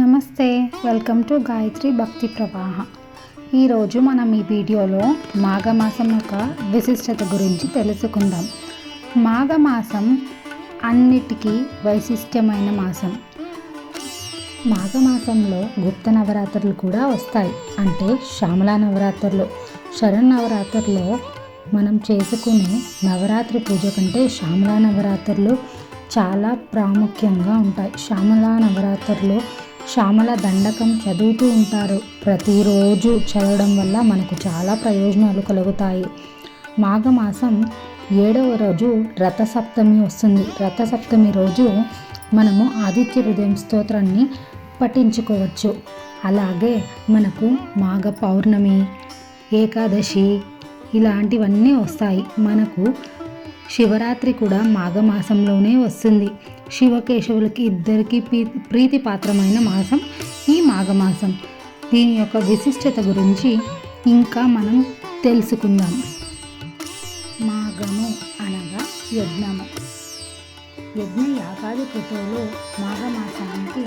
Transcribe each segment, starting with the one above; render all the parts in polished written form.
నమస్తే, welcome to Gayatri భక్తి ప్రవాహ. ఈరోజు మనం ఈ వీడియోలో మాఘమాసం యొక్క విశిష్టత గురించి తెలుసుకుందాం. మాఘమాసం అన్నిటికీ వైశిష్ట్యమైన మాసం. మాఘమాసంలో గుప్త నవరాత్రులు కూడా వస్తాయి. అంటే శ్యామలా నవరాత్రులు. శరన్నవరాత్రుల్లో మనం చేసుకునే నవరాత్రి పూజ కంటే శ్యామలా నవరాత్రులు చాలా ప్రాముఖ్యంగా ఉంటాయి. శ్యామలా నవరాత్రులు శ్యామల దండకం చదువుతూ ఉంటారు. ప్రతిరోజు చదవడం వల్ల మనకు చాలా ప్రయోజనాలు కలుగుతాయి. మాఘమాసం 7వ రోజు రథసప్తమి వస్తుంది. రథసప్తమి రోజు మనము ఆదిత్య హృదయం స్తోత్రాన్ని పఠించుకోవచ్చు. అలాగే మనకు మాఘ పౌర్ణమి, ఏకాదశి ఇలాంటివన్నీ వస్తాయి. మనకు శివరాత్రి కూడా మాఘమాసంలోనే వస్తుంది. శివకేశవులకి ఇద్దరికి ప్రీతిపాత్రమైన మాసం ఈ మాఘమాసం. దీని యొక్క విశిష్టత గురించి ఇంకా మనం తెలుసుకుందాం. మాఘము అనగా యజ్ఞము. యజ్ఞ యాగాది కృతులు మాఘమాసానికి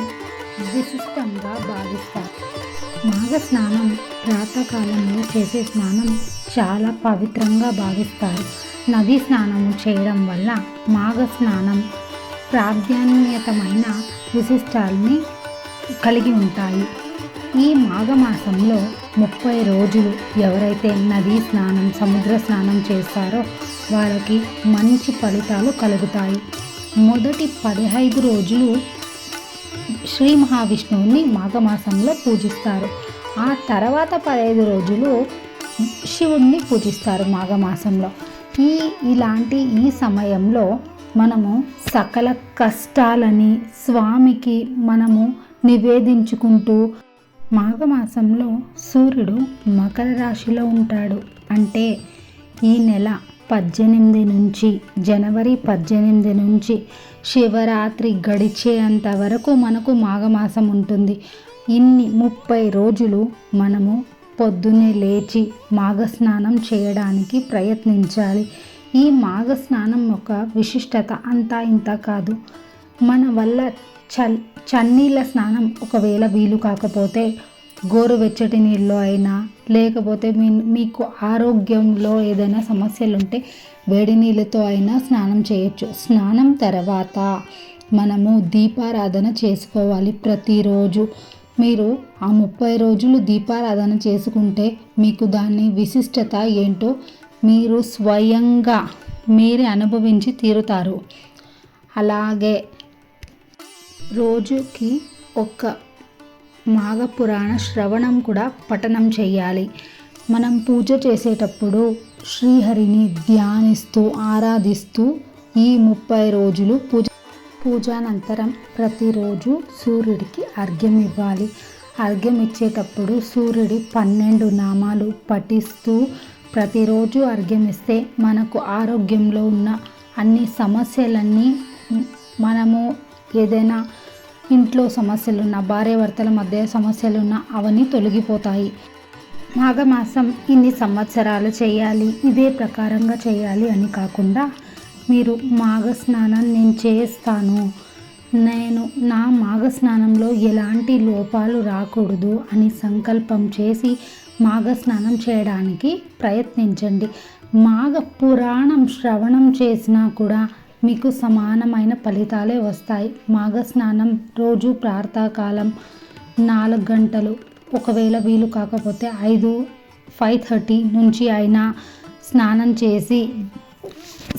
విశిష్టంగా భావిస్తారు. మాఘ స్నానం ప్రాతకాలంలో చేసే స్నానం చాలా పవిత్రంగా భావిస్తారు. నదీ స్నానము చేయడం వల్ల మాఘ స్నానం ప్రాధాన్యతమైన విశిష్టాలని కలిగి ఉంటాయి. ఈ మాఘమాసంలో 30 రోజులు ఎవరైతే నదీ స్నానం, సముద్ర స్నానం చేస్తారో వాళ్ళకి మంచి ఫలితాలు కలుగుతాయి. మొదటి 15 రోజులు శ్రీ మహావిష్ణువుని మాఘమాసంలో పూజిస్తారు. ఆ తర్వాత 15 రోజులు శివుణ్ణి పూజిస్తారు మాఘమాసంలో. ఇలాంటి ఈ సమయంలో మనము సకల కష్టాలని స్వామికి మనము నివేదించుకుంటూ, మాఘమాసంలో సూర్యుడు మకర రాశిలో ఉంటాడు. అంటే ఈ నెల 18 నుంచి జనవరి 18 నుంచి శివరాత్రి గడిచేంత వరకు మనకు మాఘమాసం ఉంటుంది. ఇన్ని 30 రోజులు మనము పొద్దున్నే లేచి మాఘస్నానం చేయడానికి ప్రయత్నించాలి. ఈ మాఘస్నానం యొక్క విశిష్టత అంతా ఇంత కాదు. మన వల్ల చన్నీళ్ళ స్నానం ఒకవేళ వీలు కాకపోతే గోరువెచ్చటి నీళ్ళు అయినా, లేకపోతే మీకు ఆరోగ్యంలో ఏదైనా సమస్యలు ఉంటే వేడి నీళ్ళతో అయినా స్నానం చేయొచ్చు. స్నానం తర్వాత మనము దీపారాధన చేసుకోవాలి. ప్రతిరోజు మీరు ఆ 30 రోజులు దీపారాధన చేసుకుంటే మీకు దాని విశిష్టత ఏంటో మీరు స్వయంగా మీరే అనుభవించి తీరుతారు. అలాగే రోజుకి ఒక మాఘపురాణ శ్రవణం కూడా పఠనం చేయాలి. మనం పూజ చేసేటప్పుడు శ్రీహరిని ధ్యానిస్తూ ఆరాధిస్తూ ఈ 30 రోజులు పూజానంతరం ప్రతిరోజు సూర్యుడికి అర్ఘ్యం ఇవ్వాలి. అర్ఘ్యం ఇచ్చేటప్పుడు సూర్యుడి 12 నామాలు పఠిస్తూ ప్రతిరోజు అర్ఘ్యం ఇస్తే మనకు ఆరోగ్యంలో ఉన్న అన్ని సమస్యలన్నీ, మనము ఏదైనా ఇంట్లో సమస్యలున్నా, భార్యాభర్తల మధ్య సమస్యలున్నా అవన్నీ తొలగిపోతాయి. మాఘమాసం ఇన్ని సంవత్సరాలు చేయాలి, ఇదే ప్రకారంగా చేయాలి అని కాకుండా మీరు మాఘస్నానం నేను చేస్తాను, నేను నా మాఘస్నానంలో ఎలాంటి లోపాలు రాకూడదు అని సంకల్పం చేసి మాఘస్నానం చేయడానికి ప్రయత్నించండి. మాఘ పురాణం శ్రవణం చేసినా కూడా మీకు సమానమైన ఫలితాలే వస్తాయి. మాఘస్నానం రోజు ప్రాతకాలం 4 గంటలు, ఒకవేళ వీలు కాకపోతే 5:30 నుంచి అయినా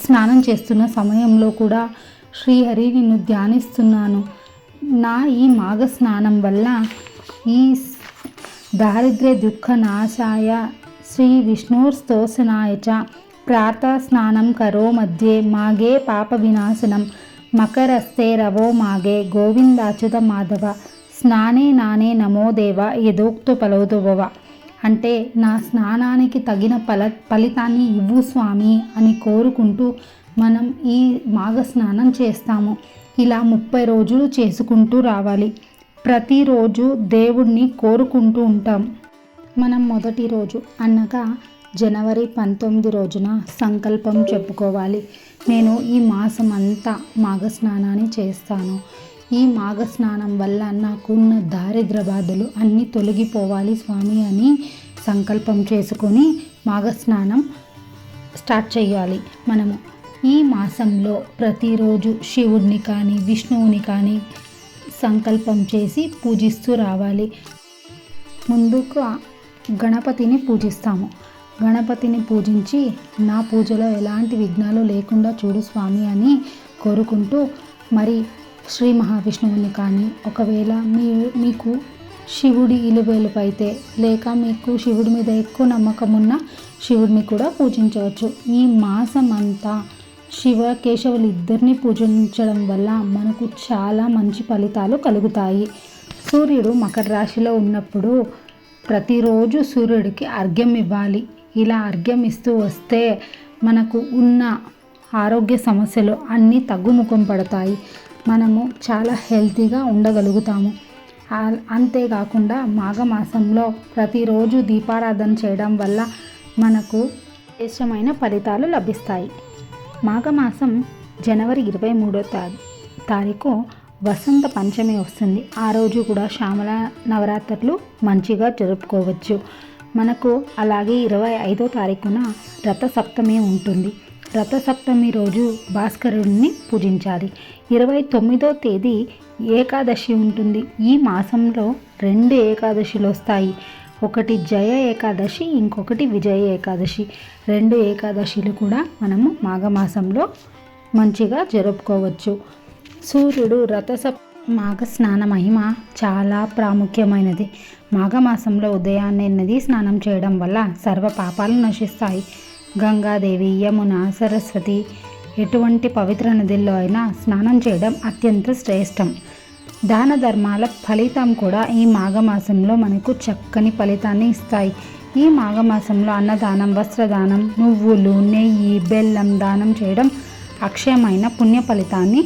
స్నానం చేస్తున్న సమయంలో కూడా శ్రీహరి నిన్ను ధ్యానిస్తున్నాను, నా ఈ మాఘ స్నానం వల్ల ఈ దారిద్ర్య దుఃఖ నాశాయ శ్రీ విష్ణుస్తోషనాయ చ ప్రాతః స్నానం కరో మధ్యే మాఘే పాప వినాశనం మకరస్తే రవో మాఘే గోవిందాచ్యుత మాధవ స్నానే నానే నమో దేవ యథోక్త ఫలోద్భవ. అంటే నా స్నానానికి తగిన ఫలితాన్ని ఇవ్వు స్వామి అని కోరుకుంటూ మనం ఈ మాఘ స్నానం చేస్తాము. ఇలా 30 రోజులు చేసుకుంటూ రావాలి. ప్రతిరోజు దేవుణ్ణి కోరుకుంటూ ఉంటాం. మనం మొదటి రోజు అనగా జనవరి 19 రోజున సంకల్పం చెప్పుకోవాలి. నేను ఈ మాసం అంతా మాఘ స్నానాన్ని చేస్తాను, ఈ మాఘ స్నానం వల్ల నాకున్న దారిద్ర బాధలు అన్నీ తొలగిపోవాలి స్వామి అని సంకల్పం చేసుకొని మాఘ స్నానం స్టార్ట్ చేయాలి. మనము ఈ మాసంలో ప్రతిరోజు శివుడిని కానీ విష్ణువుని కానీ సంకల్పం చేసి పూజిస్తూ రావాలి. ముందుగా గణపతిని పూజిస్తాము. గణపతిని పూజించి నా పూజలో ఎలాంటి విఘ్నాలు లేకుండా చూడు స్వామి అని కోరుకుంటూ మరి శ్రీ మహావిష్ణువుని కానీ, ఒకవేళ మీకు శివుడి ఇలువేలుపు అయితే లేక మీకు శివుడి మీద ఎక్కువ నమ్మకం ఉన్న శివుడిని కూడా పూజించవచ్చు. ఈ మాసం అంతా శివ కేశవులు ఇద్దరిని పూజించడం వల్ల మనకు చాలా మంచి ఫలితాలు కలుగుతాయి. సూర్యుడు మకర రాశిలో ఉన్నప్పుడు ప్రతిరోజు సూర్యుడికి అర్ఘ్యం ఇవ్వాలి. ఇలా అర్ఘ్యం ఇస్తూ వస్తే మనకు ఉన్న ఆరోగ్య సమస్యలు అన్నీ తగ్గుముఖం పడతాయి. మనము చాలా హెల్తీగా ఉండగలుగుతాము. అంతేకాకుండా మాఘమాసంలో ప్రతిరోజు దీపారాధన చేయడం వల్ల మనకు శ్రేష్టమైన ఫలితాలు లభిస్తాయి. మాఘమాసం జనవరి 23వ తారీఖు వసంత పంచమి వస్తుంది. ఆ రోజు కూడా శ్యామల నవరాత్రులు మంచిగా జరుపుకోవచ్చు. మనకు అలాగే 25వ తారీఖున రథసప్తమి ఉంటుంది. రథసప్తమి రోజు భాస్కరుడిని పూజించాలి. 29వ తేదీ ఏకాదశి ఉంటుంది. ఈ మాసంలో 2 ఏకాదశిలు వస్తాయి. ఒకటి జయ ఏకాదశి, ఇంకొకటి విజయ ఏకాదశి. 2 ఏకాదశిలు కూడా మనము మాఘమాసంలో మంచిగా జరుపుకోవచ్చు. సూర్యుడు మాఘ స్నాన మహిమ చాలా ప్రాముఖ్యమైనది. మాఘమాసంలో ఉదయాన్నే నదీ స్నానం చేయడం వల్ల సర్వ పాపాలు నశిస్తాయి. గంగాదేవి, యమున, సరస్వతి ఎటువంటి పవిత్ర నదుల్లో అయినా స్నానం చేయడం అత్యంత శ్రేష్టం. దాన ధర్మాల ఫలితం కూడా ఈ మాఘమాసంలో మనకు చక్కని ఫలితాన్ని ఇస్తాయి. ఈ మాఘమాసంలో అన్నదానం, వస్త్రదానం, నువ్వులు, నెయ్యి, బెల్లం దానం చేయడం అక్షయమైన పుణ్య ఫలితాన్ని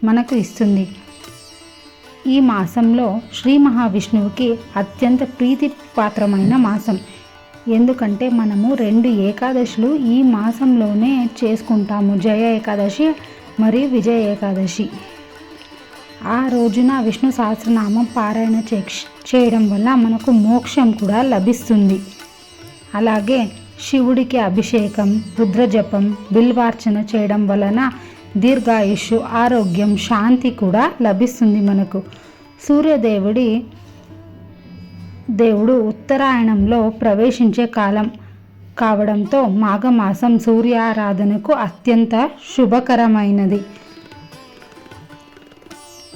మనకు ఇస్తుంది. ఈ మాసంలో శ్రీ మహావిష్ణువుకి అత్యంత ప్రీతిపాత్రమైన మాసం. ఎందుకంటే మనము 2 ఏకాదశులు ఈ మాసంలోనే చేసుకుంటాము. జయ ఏకాదశి మరియు విజయ ఏకాదశి. ఆ రోజున విష్ణు సహస్రనామం పారాయణ చేయడం వల్ల మనకు మోక్షం కూడా లభిస్తుంది. అలాగే శివుడికి అభిషేకం, రుద్రజపం, బిల్వార్చన చేయడం వలన దీర్ఘాయుష్షు, ఆరోగ్యం, శాంతి కూడా లభిస్తుంది మనకు. దేవుడు ఉత్తరాయణంలో ప్రవేశించే కాలం కావడంతో మాఘమాసం సూర్యారాధనకు అత్యంత శుభకరమైనది.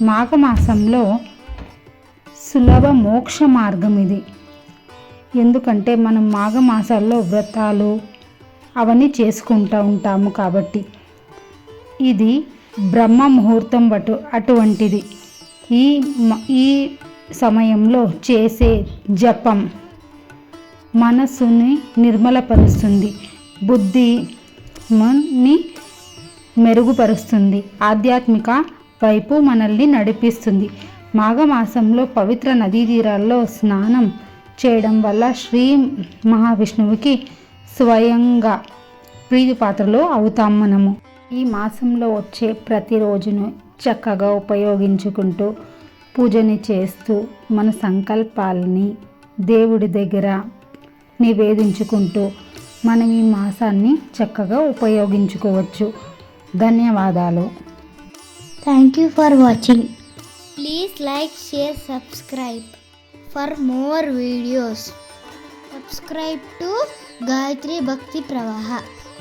మాఘమాసంలో సులభ మోక్ష మార్గం ఇది. ఎందుకంటే మనం మాఘమాసాల్లో వ్రతాలు అవన్నీ చేసుకుంటూ ఉంటాము కాబట్టి. ఇది బ్రహ్మ ముహూర్తం అటువంటిది. ఈ సమయంలో చేసే జపం మనస్సుని నిర్మలపరుస్తుంది, బుద్ధిని మెరుగుపరుస్తుంది, ఆధ్యాత్మిక వైపు మనల్ని నడిపిస్తుంది. మాఘమాసంలో పవిత్ర నదీ తీరాల్లో స్నానం చేయడం వల్ల శ్రీ మహావిష్ణువుకి స్వయంగా ప్రీతిపాత్రలు అవుతాం మనము. ఈ మాసంలో వచ్చే ప్రతిరోజును చక్కగా ఉపయోగించుకుంటూ పూజని చేస్తూ మన సంకల్పాలని దేవుడి దగ్గర నివేదించుకుంటూ మనం ఈ మాసాన్ని చక్కగా ఉపయోగించుకోవచ్చు. ధన్యవాదాలు. Thank you for watching. Please like, share, subscribe for more videos. Subscribe to Gayatri భక్తి ప్రవాహ.